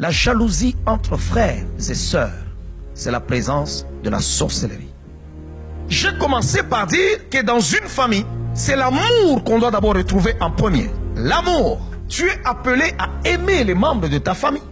La jalousie entre frères et sœurs, c'est la présence de la sorcellerie. J'ai commencé par dire que dans une famille, c'est l'amour qu'on doit d'abord retrouver en premier. L'amour. Tu es appelé à aimer les membres de ta famille.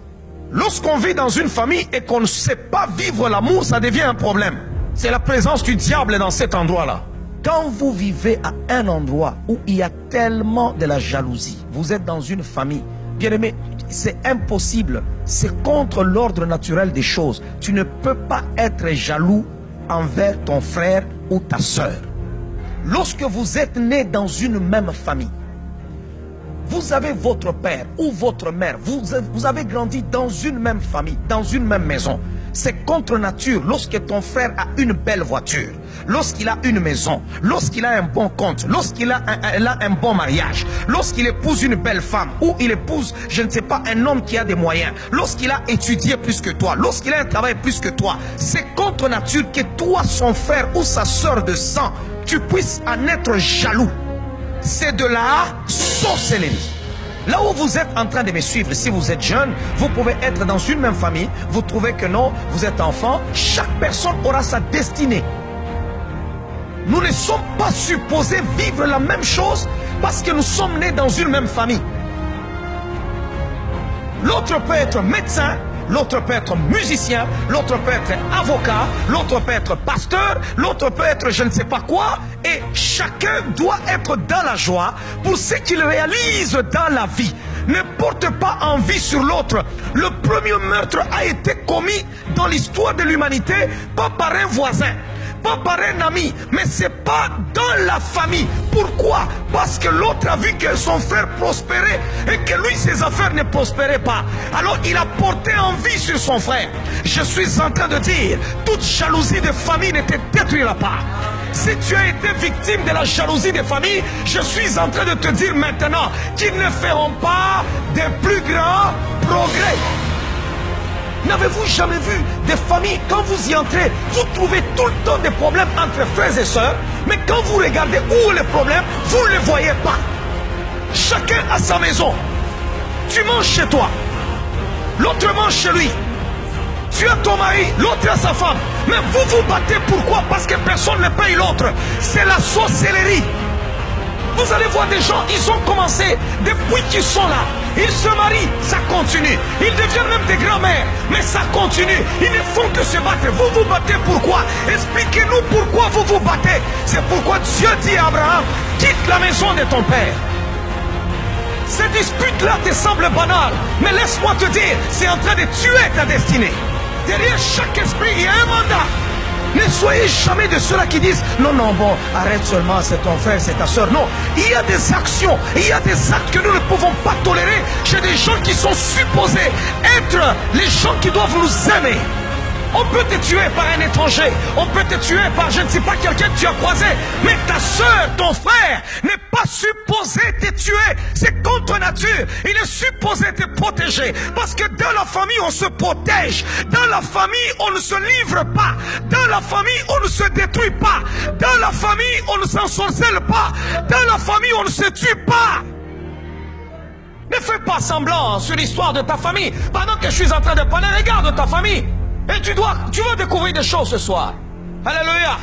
Lorsqu'on vit dans une famille et qu'on ne sait pas vivre l'amour, ça devient un problème. C'est la présence du diable dans cet endroit-là. Quand vous vivez à un endroit où il y a tellement de la jalousie, vous êtes dans une famille, bien aimé, c'est impossible. C'est contre l'ordre naturel des choses. Tu ne peux pas être jaloux envers ton frère ou ta sœur. Lorsque vous êtes né dans une même famille, vous avez votre père ou votre mère, vous avez grandi dans une même famille, dans une même maison. C'est contre nature lorsque ton frère a une belle voiture, lorsqu'il a une maison, lorsqu'il a un bon compte, lorsqu'il a un bon mariage, lorsqu'il épouse une belle femme ou il épouse, je ne sais pas, un homme qui a des moyens, lorsqu'il a étudié plus que toi, lorsqu'il a un travail plus que toi. C'est contre nature que toi, son frère ou sa soeur de sang, tu puisses en être jaloux. C'est de la sorcellerie. Là où vous êtes en train de me suivre, si vous êtes jeune, vous pouvez être dans une même famille, vous trouvez que non, vous êtes enfant, chaque personne aura sa destinée. Nous ne sommes pas supposés vivre la même chose parce que nous sommes nés dans une même famille. L'autre peut être médecin, l'autre peut être musicien, l'autre peut être avocat, l'autre peut être pasteur, l'autre peut être je ne sais pas quoi. Et chacun doit être dans la joie pour ce qu'il réalise dans la vie. Ne porte pas envie sur l'autre. Le premier meurtre a été commis dans l'histoire de l'humanité, pas par un voisin, pas par un ami, mais c'est pas dans la famille. Pourquoi? Parce que l'autre a vu que son frère prospérait et que lui, ses affaires ne prospéraient pas. Alors il a porté envie sur son frère. Je suis en train de dire, toute jalousie de famille ne te détruira pas. Si tu as été victime de la jalousie des familles, je suis en train de te dire maintenant qu'ils ne feront pas de plus grands progrès. N'avez-vous jamais vu des familles, quand vous y entrez, vous trouvez tout le temps des problèmes entre frères et sœurs, mais quand vous regardez où est le problème, vous ne les voyez pas. Chacun a sa maison. Tu manges chez toi, l'autre mange chez lui. Tu as ton mari, l'autre a sa femme. Mais vous vous battez, pourquoi? Parce que personne ne paye l'autre. C'est la sorcellerie. Vous allez voir des gens, ils ont commencé depuis qu'ils sont là. Ils se marient, ça continue. Ils deviennent même des grands-mères, mais ça continue. Ils ne font que se battre. Vous vous battez pourquoi? Expliquez-nous pourquoi vous vous battez. C'est pourquoi Dieu dit à Abraham, quitte la maison de ton père. Ces disputes-là te semblent banales, mais laisse-moi te dire, c'est en train de tuer ta destinée. Derrière chaque esprit, il y a un mandat. Ne soyez jamais de ceux-là qui disent non, non, bon, arrête seulement, c'est ton frère, c'est ta soeur. Non, il y a des actions, il y a des actes que nous ne pouvons pas tolérer chez des gens qui sont supposés être les gens qui doivent nous aimer. On peut te tuer par un étranger, on peut te tuer par je ne sais pas quelqu'un que tu as croisé, mais ta soeur, ton frère n'est pas supposé te tuer. C'est contre nature. Il est supposé te protéger parce que dans la famille on se protège, dans la famille on ne se livre pas, dans la famille on ne se détruit pas, dans la famille on ne s'ensorcelle pas, dans la famille on ne se tue pas. Ne fais pas semblant sur l'histoire de ta famille. Pendant que je suis en train de parler, regarde ta famille. Et tu vas découvrir des choses ce soir. Alléluia.